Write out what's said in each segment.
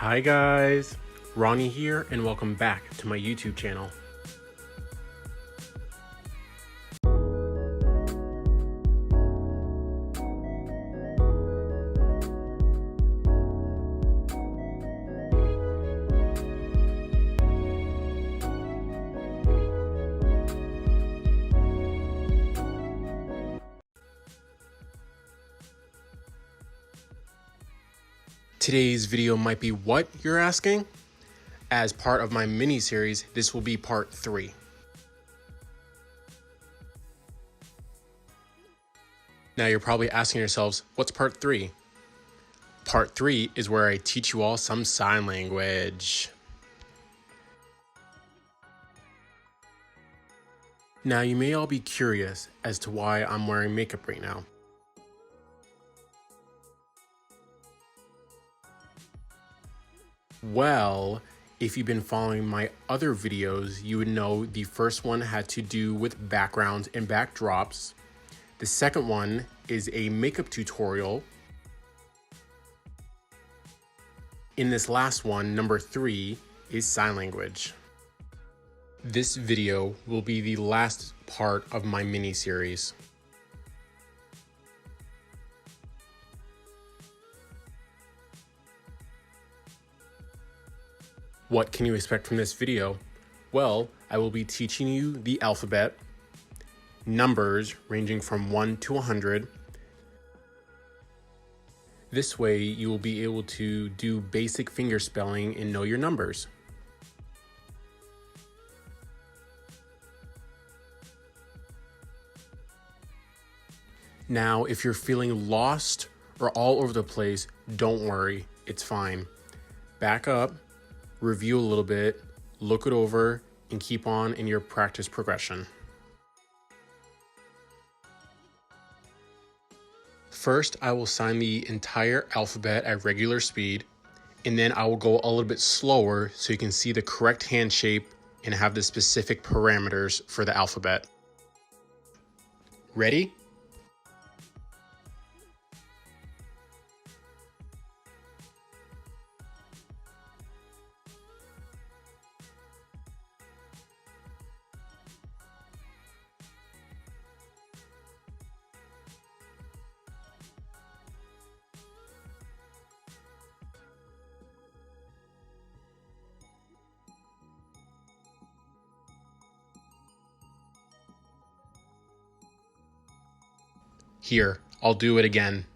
Hi guys, Ronnie here and welcome back to my YouTube channel. Today's video might be what you're asking? As part of my mini-series, this will be part 3. Now you're probably asking yourselves, what's part 3? Part 3 is where I teach you all some sign language. Now you may all be curious as to why I'm wearing makeup right now. Well, if you've been following my other videos, you would know the first one had to do with backgrounds and backdrops. The second one is a makeup tutorial. In this last one, number 3, is sign language. This video will be the last part of my mini-series. What can you expect from this video? Well, I will be teaching you the alphabet, numbers ranging from 1 to 100. This way you will be able to do basic finger spelling and know your numbers. Now, if you're feeling lost or all over the place, don't worry, it's fine. Back up, review a little bit, look it over, and keep on in your practice progression. First, I will sign the entire alphabet at regular speed, and then I will go a little bit slower so you can see the correct hand shape and have the specific parameters for the alphabet. Ready? Here, I'll do it again.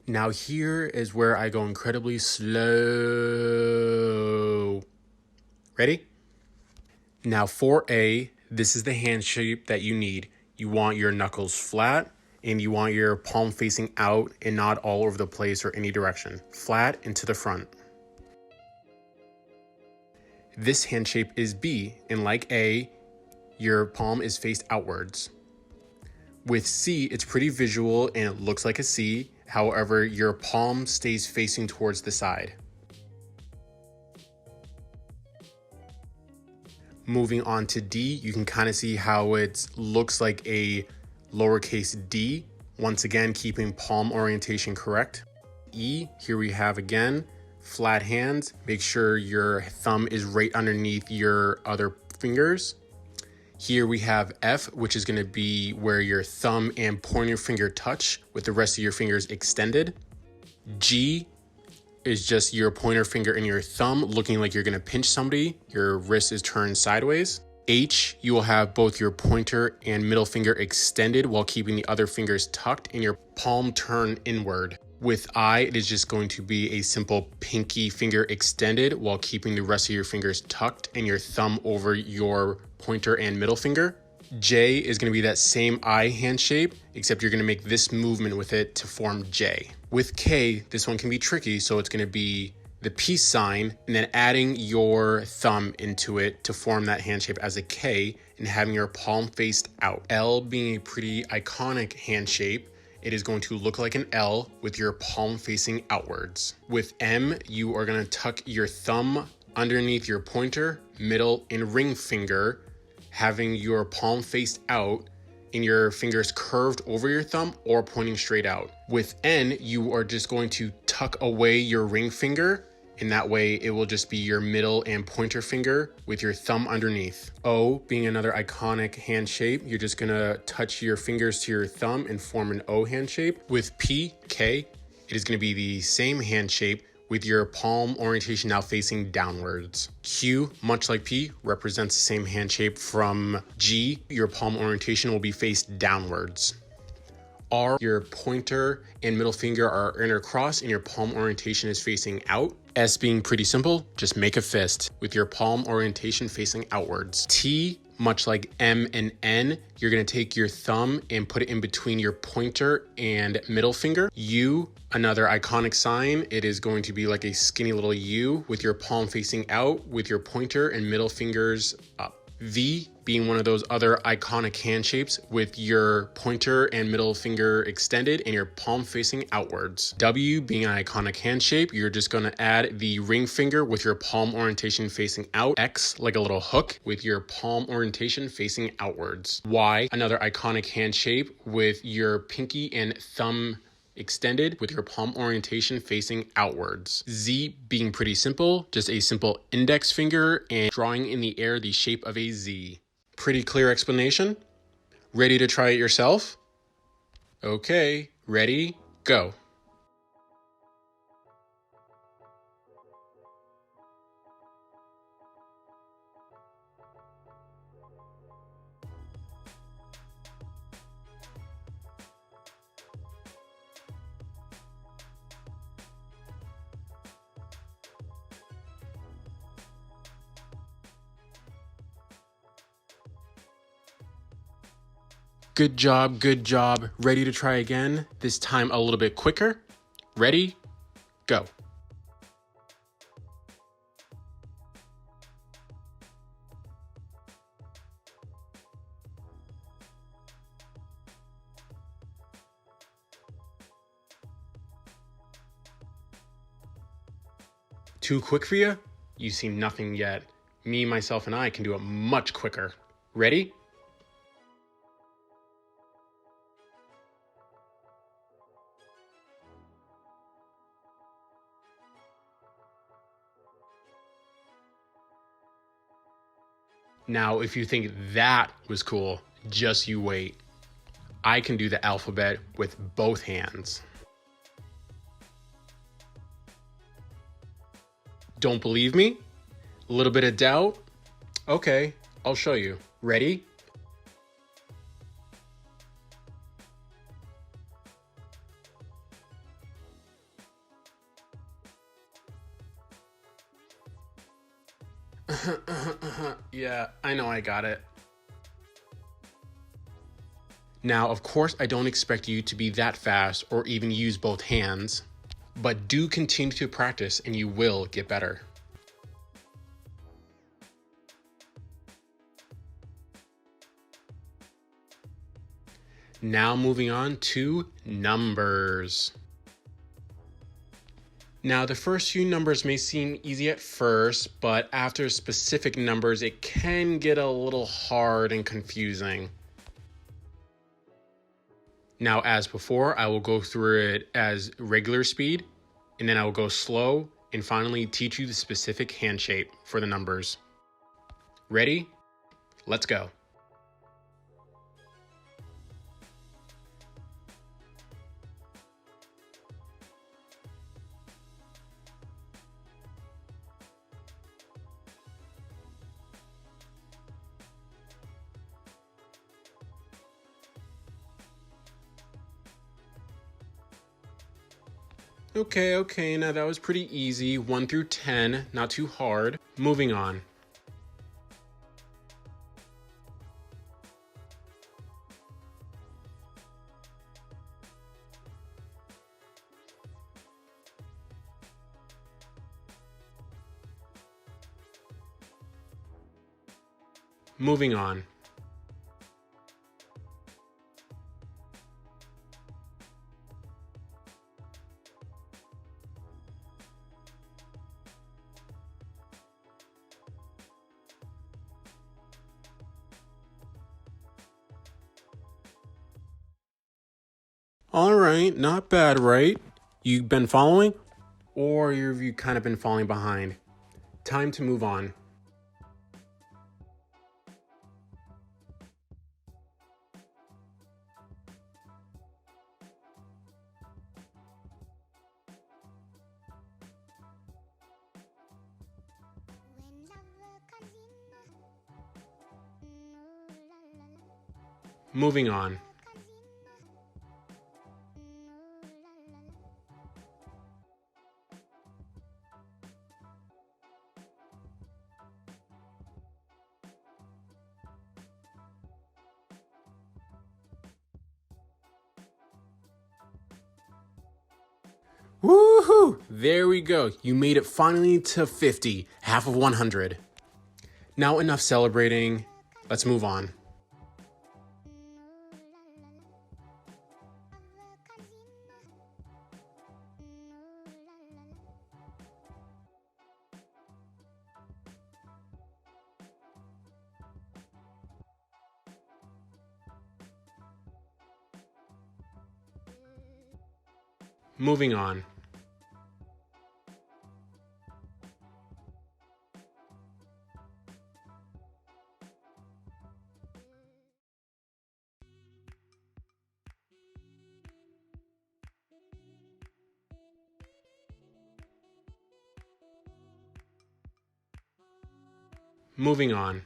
Now here is where I go incredibly slow. Ready? Now for A, this is the hand shape that you need. You want your knuckles flat and you want your palm facing out and not all over the place or any direction. Flat and to the front. This hand shape is B, and like A, your palm is faced outwards. With C, it's pretty visual and it looks like a C. However, your palm stays facing towards the side. Moving on to D, you can kind of see how it looks like a lowercase d. Once again, keeping palm orientation correct. E, here we have again, flat hands. Make sure your thumb is right underneath your other fingers. Here we have F, which is going to be where your thumb and pointer finger touch with the rest of your fingers extended. G is just your pointer finger and your thumb looking like you're going to pinch somebody. Your wrist is turned sideways. H, you will have both your pointer and middle finger extended while keeping the other fingers tucked and your palm turned inward. With I, it is just going to be a simple pinky finger extended while keeping the rest of your fingers tucked and your thumb over your pointer and middle finger. J is going to be that same I hand shape, except you're going to make this movement with it to form J. With K, this one can be tricky, so it's going to be the peace sign, and then adding your thumb into it to form that hand shape as a K and having your palm faced out. L being a pretty iconic hand shape, it is going to look like an L with your palm facing outwards. With M, you are going to tuck your thumb underneath your pointer, middle, and ring finger, having your palm faced out and your fingers curved over your thumb or pointing straight out. With N, you are just going to tuck away your ring finger, and that way it will just be your middle and pointer finger with your thumb underneath. O being another iconic hand shape, you're just gonna touch your fingers to your thumb and form an O hand shape. With P, K, it is gonna be the same hand shape with your palm orientation now facing downwards. Q, much like P, represents the same hand shape from G. Your palm orientation will be faced downwards. R, your pointer and middle finger are intercrossed and your palm orientation is facing out. S being pretty simple, just make a fist with your palm orientation facing outwards. T, much like M and N, you're gonna take your thumb and put it in between your pointer and middle finger. U, another iconic sign, it is going to be like a skinny little U with your palm facing out with your pointer and middle fingers up. V being one of those other iconic hand shapes with your pointer and middle finger extended and your palm facing outwards. W being an iconic hand shape, you're just gonna add the ring finger with your palm orientation facing out. X, like a little hook with your palm orientation facing outwards. Y, another iconic hand shape with your pinky and thumb extended with your palm orientation facing outwards. Z being pretty simple, just a simple index finger and drawing in the air the shape of a Z. Pretty clear explanation? Ready to try it yourself? Okay, ready, go. Good job, good job. Ready to try again? This time a little bit quicker. Ready, go. Too quick for you? You seem nothing yet. Me, myself, and I can do it much quicker. Ready? Now, if you think that was cool, just you wait. I can do the alphabet with both hands. Don't believe me? A little bit of doubt? Okay, I'll show you. Ready? Yeah, I know I got it. Now, of course, I don't expect you to be that fast or even use both hands, but do continue to practice and you will get better. Now moving on to numbers. Now, the first few numbers may seem easy at first, but after specific numbers, it can get a little hard and confusing. Now, as before, I will go through it as regular speed, and then I will go slow, and finally teach you the specific hand shape for the numbers. Ready? Let's go. Okay, now that was pretty easy. 1 through 10, not too hard. Moving on. Moving on. All right, not bad, right? You've been following? Or have you kind of been falling behind? Time to move on. Moving on. Woohoo! There we go. You made it finally to 50, half of 100. Now enough celebrating. Let's move on. Moving on. Moving on.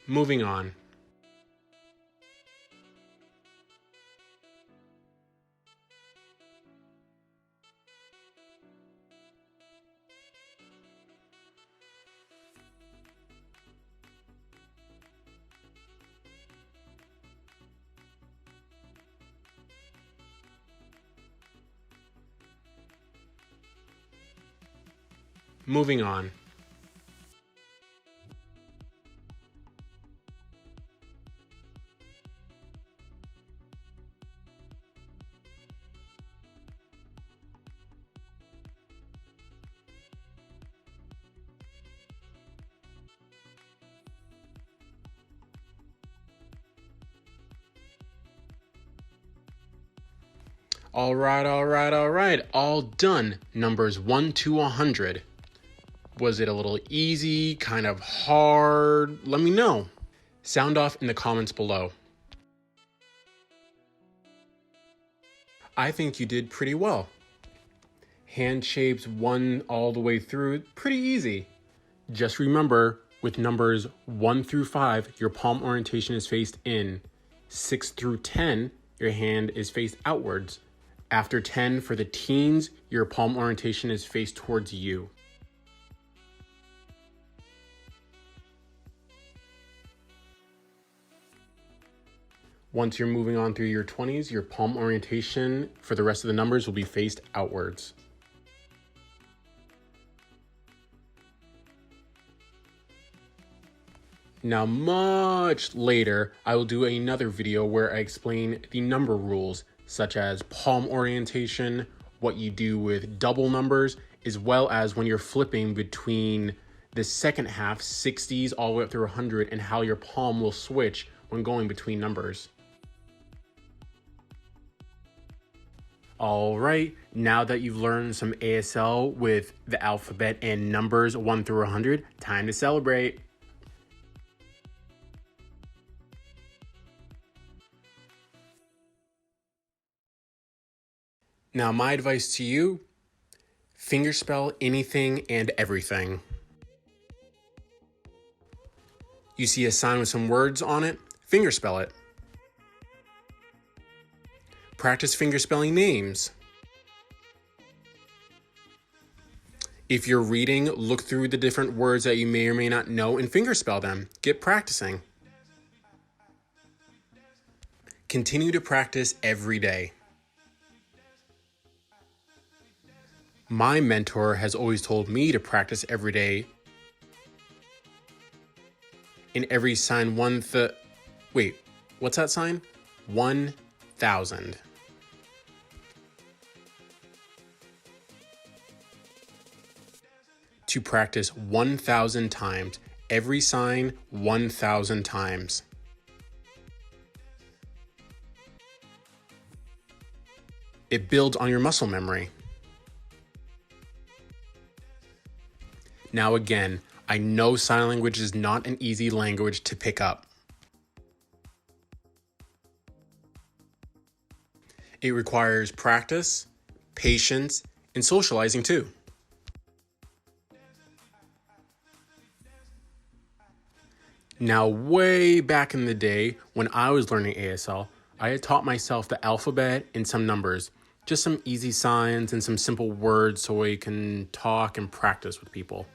Moving on. Moving on. All right. All done. Numbers 1 to 100. Was it a little easy, kind of hard? Let me know. Sound off in the comments below. I think you did pretty well. Hand shapes 1 all the way through, pretty easy. Just remember, with numbers 1 through 5, your palm orientation is faced in. 6 through 10, your hand is faced outwards. After 10, for the teens, your palm orientation is faced towards you. Once you're moving on through your 20s, your palm orientation for the rest of the numbers will be faced outwards. Now, much later, I will do another video where I explain the number rules, such as palm orientation, what you do with double numbers, as well as when you're flipping between the second half, 60s, all the way up through 100, and how your palm will switch when going between numbers. All right, now that you've learned some ASL with the alphabet and numbers 1 through 100, time to celebrate. Now, my advice to you, fingerspell anything and everything. You see a sign with some words on it, fingerspell it. Practice fingerspelling names. If you're reading, look through the different words that you may or may not know and fingerspell them. Get practicing. Continue to practice every day. My mentor has always told me to practice every day. In every sign wait, what's that sign? 1,000. To practice 1,000 times. Every sign 1,000 times. It builds on your muscle memory. Now again, I know sign language is not an easy language to pick up. It requires practice, patience, and socializing too. Now, way back in the day when I was learning ASL, I had taught myself the alphabet and some numbers, just some easy signs and some simple words so I can talk and practice with people.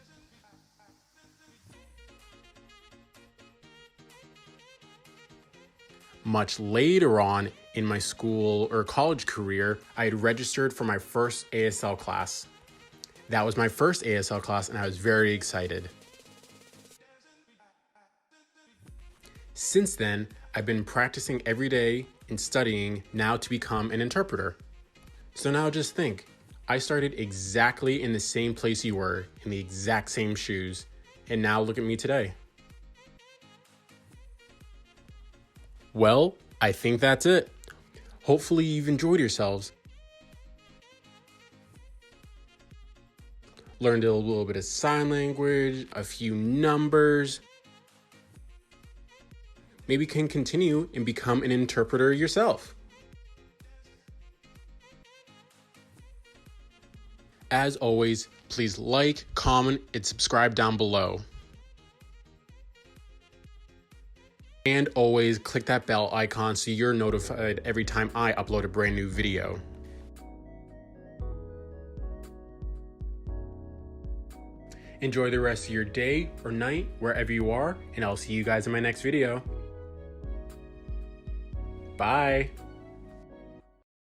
Much later on in my school or college career, I had registered for my first ASL class. That was my first ASL class and I was very excited. Since then, I've been practicing every day and studying now to become an interpreter. So now just think, I started exactly in the same place you were, in the exact same shoes, and now look at me today. Well, I think that's it. Hopefully you've enjoyed yourselves. Learned a little bit of sign language, a few numbers. Maybe can continue and become an interpreter yourself. As always, please like, comment, and subscribe down below. And always click that bell icon so you're notified every time I upload a brand new video. Enjoy the rest of your day or night, wherever you are, and I'll see you guys in my next video. Bye.